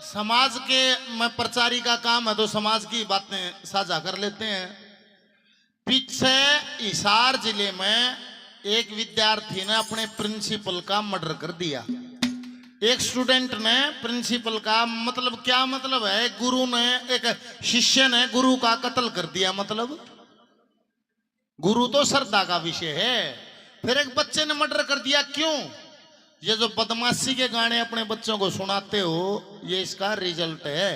समाज के में प्रचारी का काम है तो समाज की बातें साझा कर लेते हैं। पीछे हिसार जिले में एक विद्यार्थी ने अपने प्रिंसिपल का मर्डर कर दिया। एक स्टूडेंट ने प्रिंसिपल का मतलब क्या मतलब है, गुरु ने एक शिष्य ने गुरु का कत्ल कर दिया। मतलब गुरु तो श्रद्धा का विषय है, फिर एक बच्चे ने मर्डर कर दिया। क्यों? ये जो बदमाशी के गाने अपने बच्चों को सुनाते हो, ये इसका रिजल्ट है।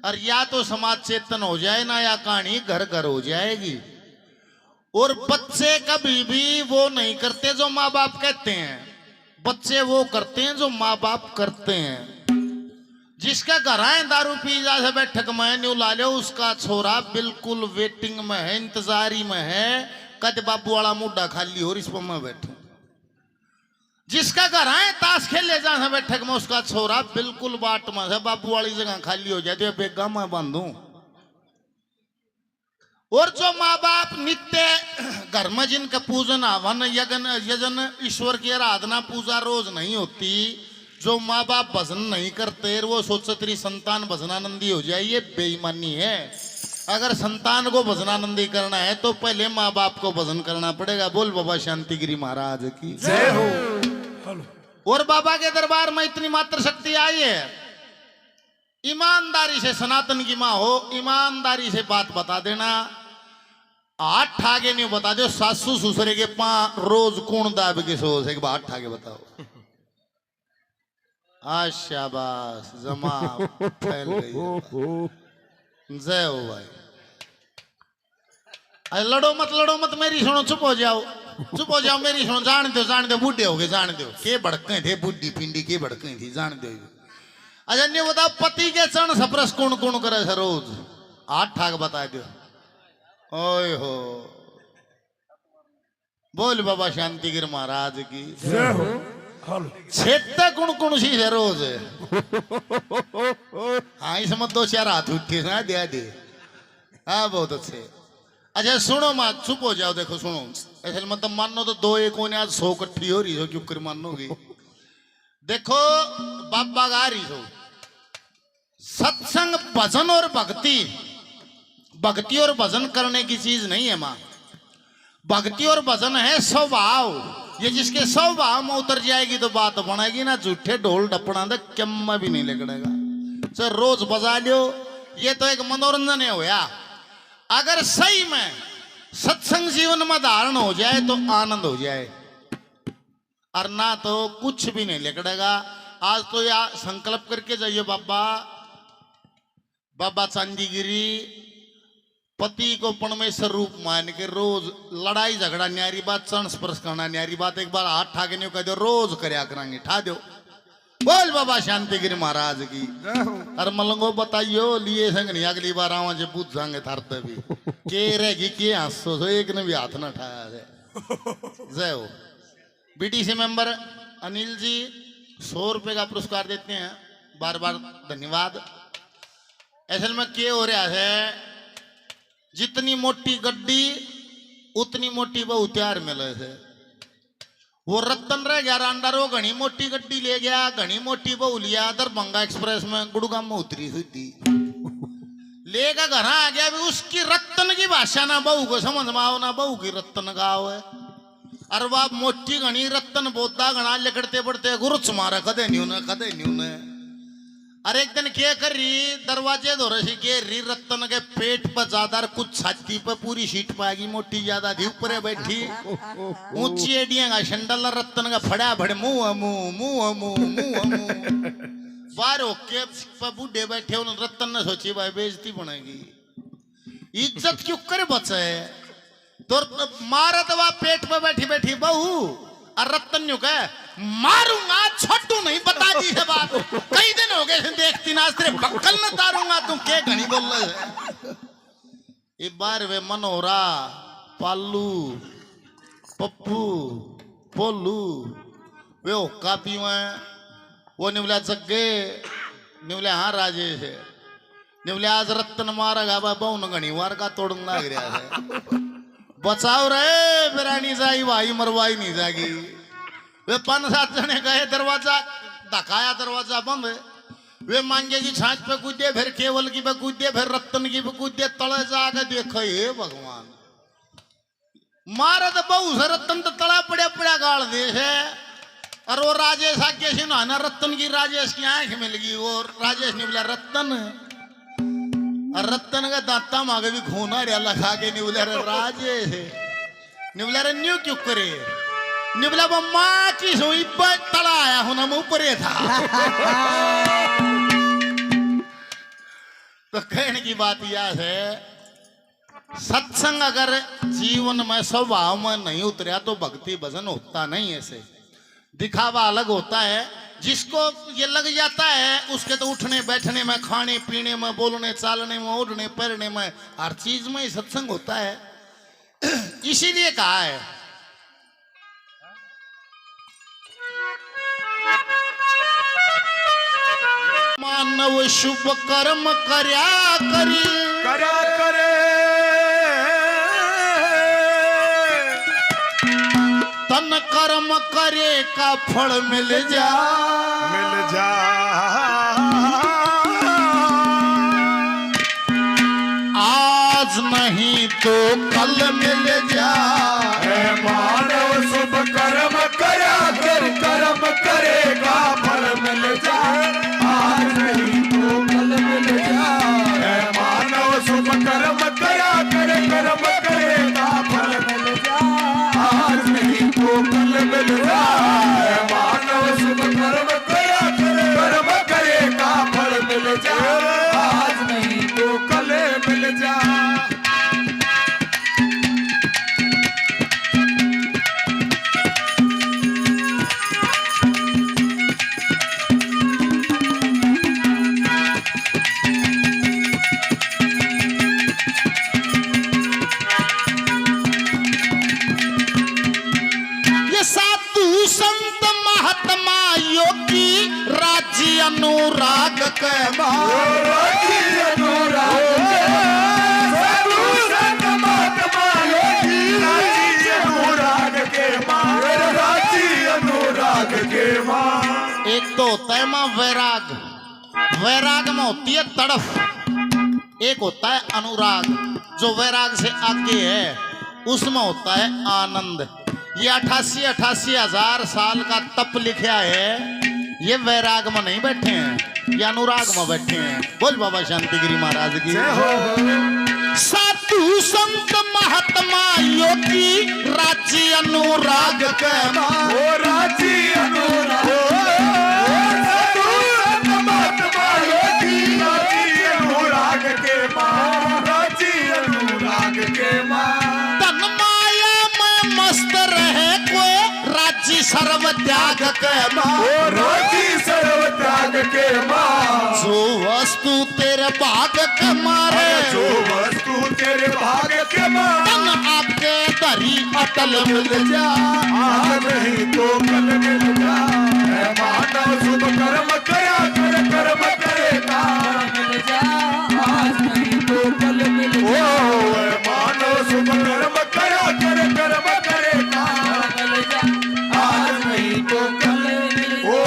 और या तो समाज चेतन हो जाए ना, या कहानी घर घर हो जाएगी। और बच्चे कभी भी वो नहीं करते जो माँ बाप कहते हैं, बच्चे वो करते हैं जो माँ बाप करते हैं। जिसका घर आए दारू पी जा से बैठक में न्यू ला लो, उसका छोरा बिल्कुल वेटिंग में है, इंतजारी में है, कद बाबू वाला मुड्डा खाली हो इस पर मैं बैठू। जिसका घर आए ताश खेले जा से बैठक में, उसका छोरा बिल्कुल बाट में है, बाबू वाली जगह खाली हो जाती है, बेगा मैं बांधू। और जो माँ बाप नित्य घर में जिनका पूजन हवन यजन ईश्वर की आराधना पूजा रोज नहीं होती, जो माँ बाप भजन नहीं करते, वो सोचते तेरी संतान भजनानंदी हो जाए, ये बेईमानी है। अगर संतान को भजनानंदी करना है तो पहले माँ बाप को भजन करना पड़ेगा। बोल बाबा शांतिगिरी महाराज की जय हो। और बाबा के दरबार में इतनी मात्र शक्ति आई है, ईमानदारी से सनातन की माँ हो, ईमानदारी से बात बता देना। हाथ ठाके नहीं बता दो, सासू ससुरे के रोज कौन दाब के सोच एक बात ठाके बताओ। शाबाश जमा फैल गई। जय हो भाई। अरे लड़ो मत मेरी सुनो, चुप हो जाओ मेरी सुनो। जान दो बूढ़े हो गए, जान दो के भड़के थे, बुढ़ी पिंडी के भड़के थी, जान दो। अच्छा नहीं बताओ, पति के चरण सप्रस कौन कौन करे सर रोज? हाथ ठाक बता दो। ओए हो, बोल बाबा शांतिगिर महाराज की जय हो। छेता कौन सी है रोज? हाँ इसमें दो चार हाथ उठे ना दे। हाँ बहुत अच्छे। अच्छा सुनो मत, चुप हो जाओ। देखो सुनो, ऐसे मतलब मानो तो दो एक होने आज 100 इकट्ठी हो रही हो, क्यों कर मानोगी? देखो बाबा गा रही हो, सत्संग भजन और भक्ति और भजन करने की चीज नहीं है माँ। भक्ति और भजन है स्वभाव। ये जिसके स्वभाव में उतर जाएगी तो बात बनेगी ना। झूठे ढोल डपना तो कम भी नहीं लगेगा। सर रोज बजा लो, ये तो एक मनोरंजन है होया। अगर सही में सत्संग जीवन में धारण हो जाए तो आनंद हो जाए, और ना तो कुछ भी नहीं लगेगा। आज तो या संकल्प करके जाइए, बाबा चांदीगिरी पति को परमेश्वर रूप मान के रोज लड़ाई झगड़ा न्यारी बात, चरण स्पर्श करना न्यारी बात, एक बार हाथ ठाके नहीं कह दो, रोज करया करेंगे, ठा दो। बोल बाबा शांतिगिरी महाराज की। अरे मलंगो बताइयो लिए संग नहीं, अगली बार आवा जो पूछ जाएंगे थारते भी के रहेगी के हंसो सो, एक ने भी हाथ न उठाया है। जय हो। बीटीसी मेंबर अनिल जी 100 रुपए का पुरस्कार देते हैं, बार बार धन्यवाद। असल में क्या हो रहा है, जितनी मोटी गड्डी उतनी मोटी बहु तैयार मिले थे। वो रतन रह गया अंडर, वो घनी मोटी गड्डी ले गया, घनी मोटी बहु लिया, दरभंगा एक्सप्रेस में गुड़गांव में उतरी हुई थी, लेकर घर आ गया। भी उसकी रत्तन की भाषा ना बहू को समझ में आओ, ना बहू की रत्तन गाँव है। अरे वाह मोटी घनी रत्तन बोधा घना लिखते पड़ते गुरुच मारा, कदे नहीं उन्हें। अरे एक दिन क्या कर रही, दरवाजे धो रही के री, रत्तन के पेट पर ज्यादा, कुछ छाती पर पूरी सीट पाएगी, मोटी ज्यादा थी, ऊपर बैठी ऊंची एडिया का शंडल, रत्तन का फड़ा फड़ मुंह बाहर होके बूढ़े बैठे। उन रत्तन ने सोची भाई बेइज्जती बनेगी, इज्जत क्यों कर बचे तो मारा दवा पेट पे बैठी बैठी बहू। और रत्तन यूं कहे मारूंगा छोटू नहीं, बता दी है बात, कई दिन हो गए देखती ना, तेरे बक्कल न तारूंगा, तुम क्या घनी बोल रहे है। एक बार वे मनोहरा पालू पप्पू पोलू वे होका पीवे, वो निवला जग्गे निवले हाँ राजेश है, निवले आज रत्तन मारेगा बाबा, उन घनी वार का तोड़ूंगा गिरा है। बचाओ रे बिरानी जाई भाई मरवाई नहीं जाएगी। वे 5-7 जने गए, दरवाजा धकाया, दरवाजा बंद। वे मांगे की छाछ पे कूदे, फिर केवल की पे कूदे, फिर रत्न की पे कूदे, तले जाके देखो हे भगवान। मारा तो बहु से रत्न तो तला पड़े पड़ा गाल दे है। और वो राजेश आगे से ना रत्न की राजेश की आंख मिल गई। वो राजेश ने बोला रत्न, और रत्न का दांता मांगे भी खूना रे लगा के नहीं बोला रे राजेश नहीं बोला रे न्यू क्यों करे नहीं बोला वो माँ की सोई तला आया हूं ना मुंह परे था। तो कहने की बात यह है सत्संग अगर जीवन में स्वभाव में नहीं उतरा तो भक्ति भजन होता नहीं। ऐसे दिखावा अलग होता है। जिसको ये लग जाता है उसके तो उठने बैठने में, खाने पीने में, बोलने चालने में, उड़ने पैरने में, हर चीज में सत्संग होता है। इसीलिए कहा है मानव शुभ कर्म कर्या करे तन कर्म करे का फल मिल जा आज नहीं तो कल मिल जा। मानव शुभ कर्म करा कर कर्म करेगा फल मिल जा। आज नहीं तो कल मिल जा। मानव शुभ कर्म करा कर कर्म करेगा फल मिल जा। आज नहीं तो कल मिल जा। मानव शुभ कर्म करा कर कर्म करेगा फल मिल जा। आज नहीं तो कल मिल जा। अनुराग के एक तो होता है मां वैराग, वैराग में होती है तड़फ। एक होता है अनुराग जो वैराग से आगे है, उसमें होता है आनंद। ये 88 हजार साल का तप लिखा है। ये वैराग में नहीं बैठे हैं, ये अनुराग में बैठे हैं। बोल बाबा शांतिगिरी महाराज की। साधु संत महात्मा योगी राजी अनुराग के राजी अनुराग साधु संत महात्मा योगी राजी अनुराग के राजी अनुराग के तन माया में मस्त रहे कोई राजी सर्व त्याग के राजी सर्व त्याग के जो वस्तु तेरे भाग के मारे, जो वस्तु तेरे भाग के तन आपके दरी अटल मिल जा। आज नहीं तो कल मिल जा। मानव शुभ कर्म करा कर कर्म करेगा मिल जा। आज नहीं तो कल मिल जा। मानव शुभ कर्म करा कर कर्म करेगा मिल जा। आज नहीं तो कल मिल जा।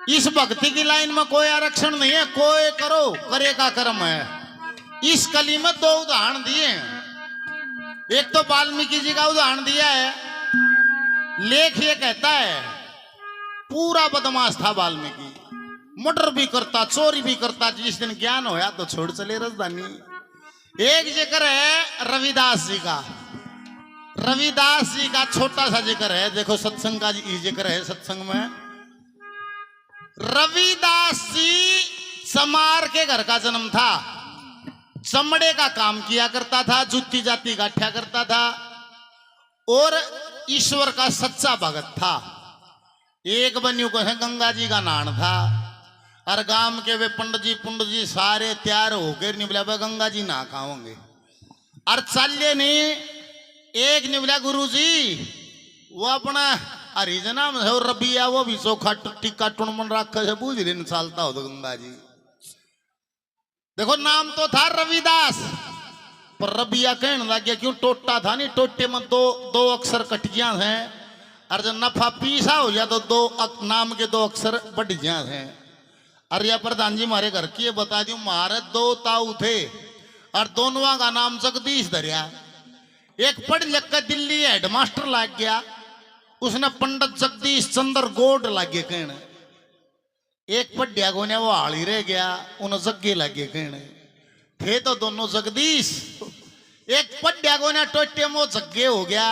इस भक्ति की लाइन में कोई आरक्षण नहीं है, कोई करो करे का कर्म है। इस कली में दो उदाहरण दिए हैं। एक तो वाल्मीकि जी का उदाहरण दिया है। लेख ये कहता है पूरा बदमाश था वाल्मीकि, मर्डर भी करता, चोरी भी करता। जिस दिन ज्ञान होया तो छोड़ चले राजधानी। एक जिक्र है रविदास जी का। रविदास जी का छोटा सा जिक्र है। देखो सत्संग का जिक्र है सत्संग में। रविदास जी समार के घर का जन्म था। चमड़े का काम किया करता था, जुत्ती जाती गाठिया करता था और ईश्वर का सच्चा भगत था। एक बन्यू को है गंगा जी का नान था और गांव के वे पंडित जी सारे तैयार होकर निबला गंगा जी ना खाओगे। और चाल्य ने एक निबला गुरु जी वो अपना हरिजना में और रबिया वो भी चोखा टिक्का टुणमन रखा है बूझ लेने चालता हो तो गंगा जी। देखो नाम तो था रविदास, पर रबिया कहने लग गया क्यों टोटा था नहीं, टोटे में दो अक्षर कटिया हैं, और जब नफा पीसा हो गया तो नाम के दो अक्षर बढ़ गया हैं। अरे प्रधान जी हमारे घर की ये बता दूं, हमारे दो ताऊ थे और दोनों का नाम जगदीश धरिया। एक पढ़ लिख कर दिल्ली हेडमास्टर लग गया, उसने पंडित जगदीश चंद्र गोड लागे कहने। एक पढ़िया को वो हाली रह गया, उन्हें जग्गे लागे कहने। थे तो दोनों जगदीश, एक पढ़िया को टोटे में जग्गे हो गया,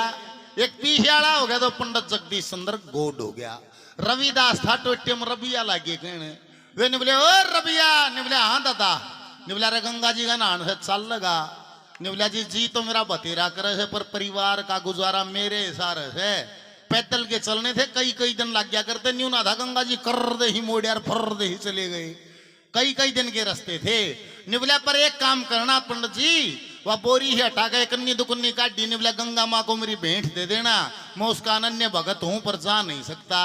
एक पीछाड़ा हो गया तो पंडित जगदीश चंद्र गोड हो गया। रविदास था टोटे में रबिया लागे कहने। वे ने बोले ओ रबिया, ने बोले हाँ दादा, ने बोला रे गंगा जी का नाम से चल लगा। ने बोला जी तो मेरा बतेरा करे है, पर परिवार का गुजारा मेरे इशारे से पैदल के चलने थे, कई दिन लग गया करते, न्यू ना था गंगा जी कर दे ही मोड़ यार फर दे ही चले गए, कई दिन के रास्ते थे। निबला पर एक काम करना पंडित जी, वह बोरी ही हटा के कन्नी दुकन्नी काटी, निबला गंगा माँ को मेरी भेंट दे देना, मैं उसका अनन्य भगत हूं पर जा नहीं सकता।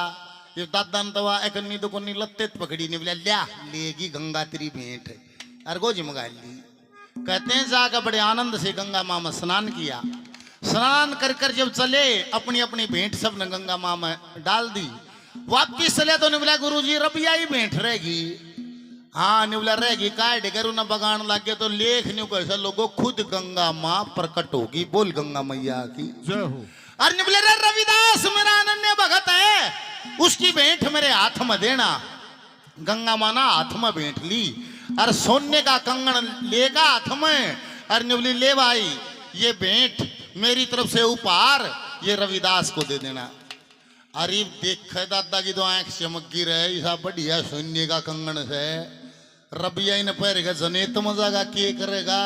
ये दादा ने तवा एक कन्नी दुकन्नी लत्ते पकड़ी, निबला लिया लेगी गंगा तेरी भेंट, अर्गो जिमगा ली। कहते हैं जाकर बड़े आनंद से गंगा माँ में स्नान किया। स्नान कर कर जब चले अपनी अपनी भेंट सब ने गंगा माँ में डाल दी। वापिस चले तो निबला गुरु जी रबिया ही भेंट रहेगी। हाँ निबला रहेगी, काय डेगर न बगान लग गया तो लेख न्यू कैसा लोगों खुद गंगा माँ प्रकट होगी, बोल गंगा मैया की जय हो। और निबले रे रविदास मेरा अनन्य भगत है, उसकी भेंट मेरे हाथ में देना। गंगा माँ ना हाथ में भेंट ली और सोने का कंगन लेगा हाथ में, और निबली ले भाई ये भेंट मेरी तरफ से उपहार, ये रविदास को दे देना। अरे देख दादा की तो आंख चमक गिर है, ऐसा बढ़िया सोने का कंगन से रबिया इन पैरेगा जने तो मजागा के करेगा,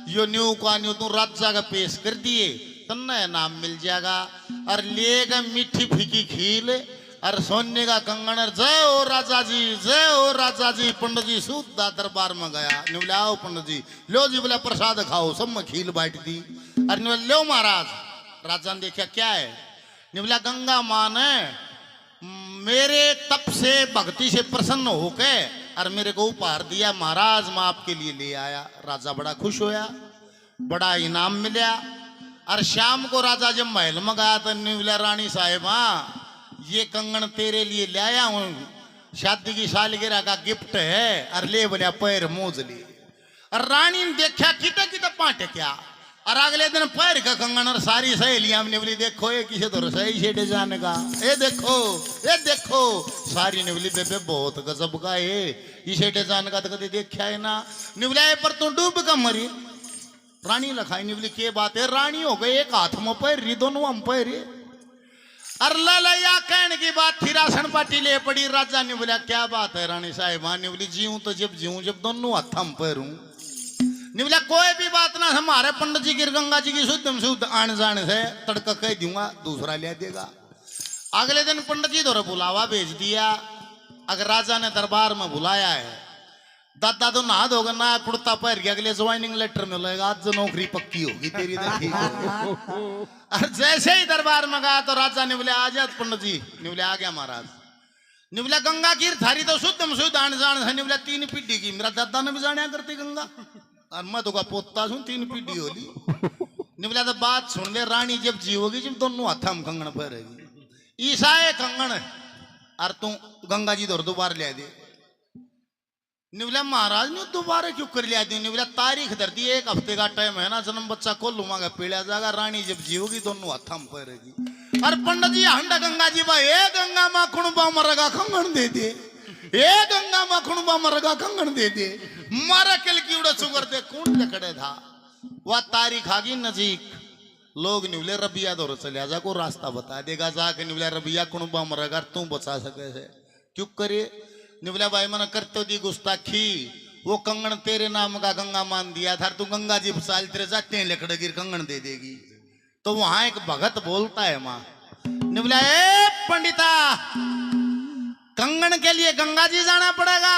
यो न्यू का न्यू तू राजा का पेश कर दिए तन्ना नाम मिल जाएगा। और लेगा मीठी फीकी खील और सोने का कंगन, और जय हो राजा जी, जय हो राजा जी। पंडित जी सूदा दरबार में गया, निबला आओ पंडित जी, लो जी बोला प्रसाद खाओ, सब में खील बांट दी। अरे निबला लो महाराज। राजा ने देखा क्या है, निबला गंगा माँ ने मेरे तप से भक्ति से प्रसन्न होके और मेरे को उपहार दिया महाराज, मैं आपके लिए ले आया। राजा बड़ा खुश होया, बड़ा इनाम मिला। और शाम को राजा जब महल में गया तो निबला रानी साहिबा ये कंगन तेरे लिए ले आया हूं, शादी की सालगिरह का गिफ्ट है, और ले बोलिया पैर मोज ली। और रानी ने देखा किता किता पाटे क्या, और अगले दिन पैर का कंगन, और सारी सहेलियां ने बोली देखो ये किसे तो सही छेड़े जाने का, ये देखो सारी ने बोली बेबे बहुत गजब का ये छेड़े जाने का तो कभी देखा है ना। निबला पर तू डूब का मरी। रानी लखाई निबली के बात है, रानी हो गई एक हाथ में पैर रही, दोनों हम पैर रही। और ललैया कहने की बात थी, राशन पार्टी ले पड़ी। राजा ने बोला क्या बात है रानी साहिबा, ने बोली जीऊं तो जब जीऊं जब दोनों हाथ हम पैरूं। ने बोला कोई भी बात ना, हमारे पंडित जी की गंगा जी की शुद्ध आने जाने से तड़का कह दूंगा, दूसरा ले देगा। अगले दिन पंडित जी द्वारा बुलावा भेज दिया। अगर राजा ने दरबार में बुलाया है, दादा तो नहा धोगा ना कुर्ता पहन के अगले ज्वाइनिंग लेटर मिलेगा, आज नौकरी पक्की होगी तेरी तो ठीक होगी। और जैसे ही दरबार में गया तो राजा ने बोले आजाद पंडित जी, ने बोले आ गया महाराज। ने बोला गंगा की थारी तो शुद्ध आने जाने से, ने बोला 3 पीढ़ी की, मेरा दादा ने भी जाने करती गंगा, और मैं तो का पोता हूं 3 पीढ़ी होली। ने बोला तो बात सुन ले, रानी जब जीवोगी जब दोनों हाथ हम कंगन पहरेगी, ईसा है कंगन और तू गंगा जी दोबारा ले दे। निवला महाराज ने दोबारा क्यों कर लिया दी, निवला तारीख धर दी, 1 हफ्ते का टाइम है ना, जन्म बच्चा को लूंगा पीड़ा जाएगा, रानी जब जीवोगी दोनों हाथ हम पहरेगी। और पंडित जी हंडा गंगा जी भाई, ए गंगा माँ कुणबा मरगा कंगन दे दे, ए गंगा माँ कुणबा मरगा कंगन दे दे, मारा कल की उड़ा सुगर दे कौन लकड़े था। वह तारीख आ गई नजीक, लोग निवले रबिया दौर चले जा को रास्ता बता देगा, जाके निवला रबिया कुणबा मरगा तू बचा सके से क्यों करे। निवला भाई मैंने करते दी गुस्ताखी, वो कंगन तेरे नाम का गंगा मान दिया था, तू गंगा जी साल तेरे जाते हैं लकड़ गिर कंगन दे देगी। तो वहां एक भगत बोलता है माँ, निवला ए पंडिता कंगन के लिए गंगा जी जाना पड़ेगा।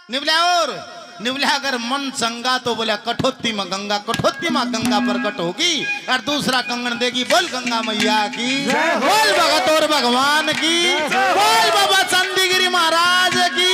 निवला और निवला अगर मन चंगा तो बोला कठौती में गंगा प्रकट होगी और दूसरा कंगन देगी। बोल गंगा मैया की, बोल भगत और भगवान की, बोल बाबा चंदीगिरी महाराज की।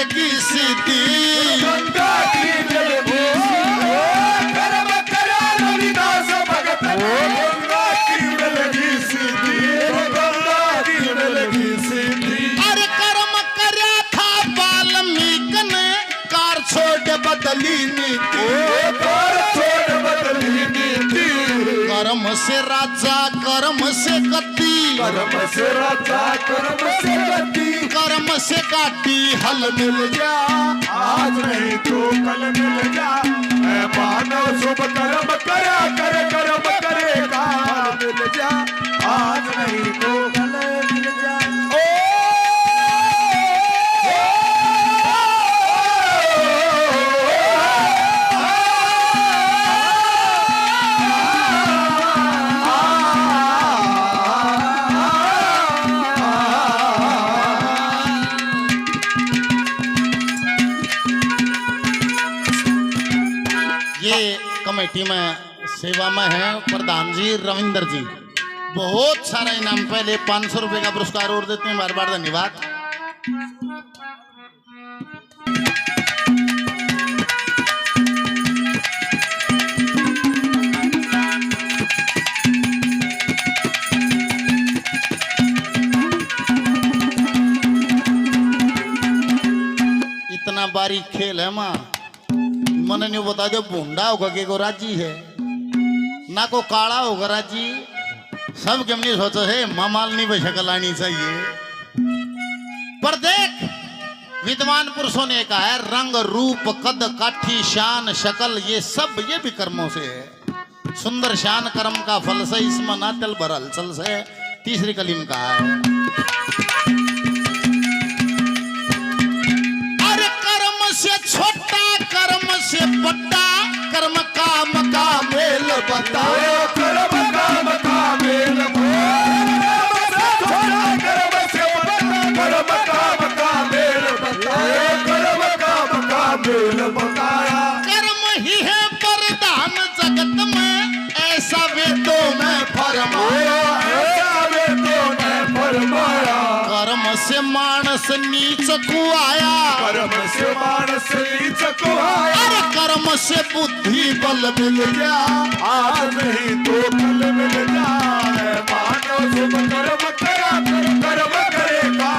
मिलेगी सीधी। गंगा की मिलेगी सीधी, कर्म करा रविदास भगत गंगा की मिलेगी सीधी, गंगा की मिलेगी सीधी। अरे कर्म कर्या था वाल्मीकि ने, कार छोड़ बदली नीति। कार छोड़ बदली नीति, कर्म से राजा कर्म से गति, कर्म से राजा कर्म से गति, कर्म से काटी हल मिल जा। आज नहीं तो कल मिल जा, ऐ मानव शुभ कर्म करा कर कर्म करेगा मिल जा। आज नहीं तो कल मिल जा। ये कमेटी में सेवा में है प्रधान जी रविंदर जी, बहुत सारा इनाम, पहले 500 रुपए का पुरस्कार और देते हैं, बार बार धन्यवाद। इतना बारीक खेल है माँ, मन ने बता दो भूंडा होगा के को राजी है ना को काला होगा राजी, सब हमने सोचा है मामालनी पे शक्ल आनी चाहिए। पर देख विद्वान पुरुषों ने कहा है रंग रूप कद काठी शान शकल ये सब ये भी कर्मों से है। सुंदर शान कर्म का फल से, इसमें ना तल भर हलचल से। तीसरी कलीम का है अरे कर्म से छोटा कर्म से बड़ा, कर्म काम का मेल बता। कर्म काम का मेल छोड़ा, कर्म से बड़ा, कर्म काम का मेल बताया, कर्म काम का मेल बताया। कर्म ही है वरदान जगत में, ऐसा वेदों में फरमाया, ऐसा वेदों में फरमाया। कर्म से मानस नीच को आया, कर्म से मानस नीच को आया। अरे कर्म से बुद्धि बल मिल गया। आज नहीं तो कल मिल जाए, मानव शुभ कर्म करा कर कर्म करेगा।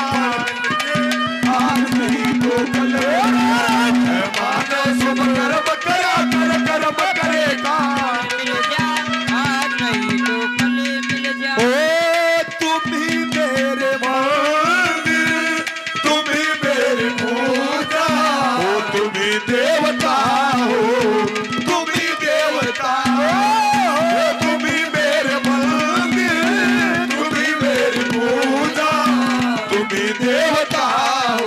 आज नहीं तो कल मिल जाए, मानव शुभ कर्म करा कर कर्म करेगा। आज नहीं तो कल मिल जा। ओ तुम ही मेरे मंदिर, तुम ही मेरे पूजा, ओ तुम ही देवता हो, तुम ही देवता हो, तुम ही मेरे मंदिर, तुम ही मेरी पूजा, तुम ही देवता हो,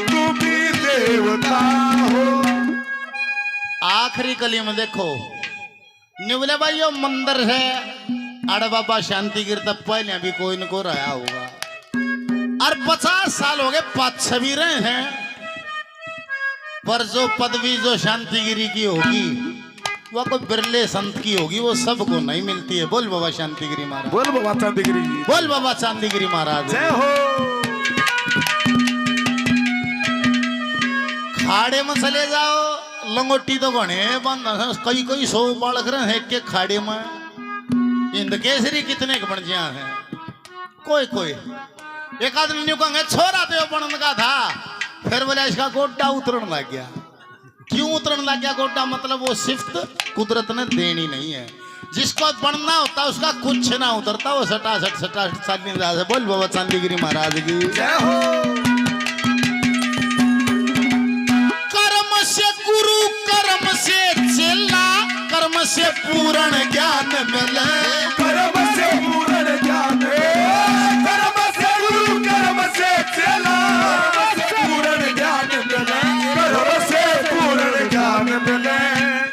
तुम ही देवता हो। आखिरी कली में देखो निवले भाई यो मंदिर है, अरे बाबा शांति गिर तब पहले अभी कोई न को रहा होगा, और 50 साल हो गए पाँच भी रहे हैं, पर जो पदवी जो शांतिगिरी की होगी वह कोई बिरले संत की होगी, वो सबको नहीं मिलती है। बोल बाबा शांतिगिरी महाराज, बोल बाबा चांदगिरी जी, बोल बाबा चांदीगिरी महाराज। जय हो। खाड़े में चले जाओ, लंगोटी तो गणे बंद कई कई 100 बालक रहे हैं के खाड़े में। इंद केसरी कितने के बन जिया है, कोई कोई एक आदमी न्यू कहेंगे छोरा तो बनन का था, फिर बोले इसका गोड्डा उतरन लग गया। क्यों उतरन लग गया गोड्डा? मतलब वो सिफ्त कुदरत ने देनी नहीं है, जिसको बनना होता उसका कुछ ना उतरता, वो सटासट साली से। बोल बाबा चांदीगिरी महाराज की जय हो। कर्म से गुरु कर्म से चेला, कर्म से पूर्ण ज्ञान मिले। कर्म से पूर्ण ज्ञान, कर्म से गुरु कर्म से चेला, पूर्ण ज्ञान मिले, कर्म से पूर्ण ज्ञान मिले।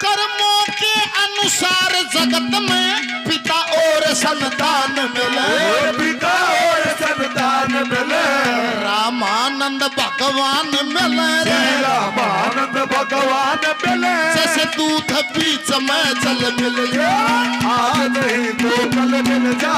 कर्मों के अनुसार जगत में पिता और संतान मिले, पिता और संतान मिले, रामानंद भगवान मिले रे, रामानंद भगवान मिले। जैसे दूध बीच में जल मिल गया। आज नहीं तो कल मिल जा,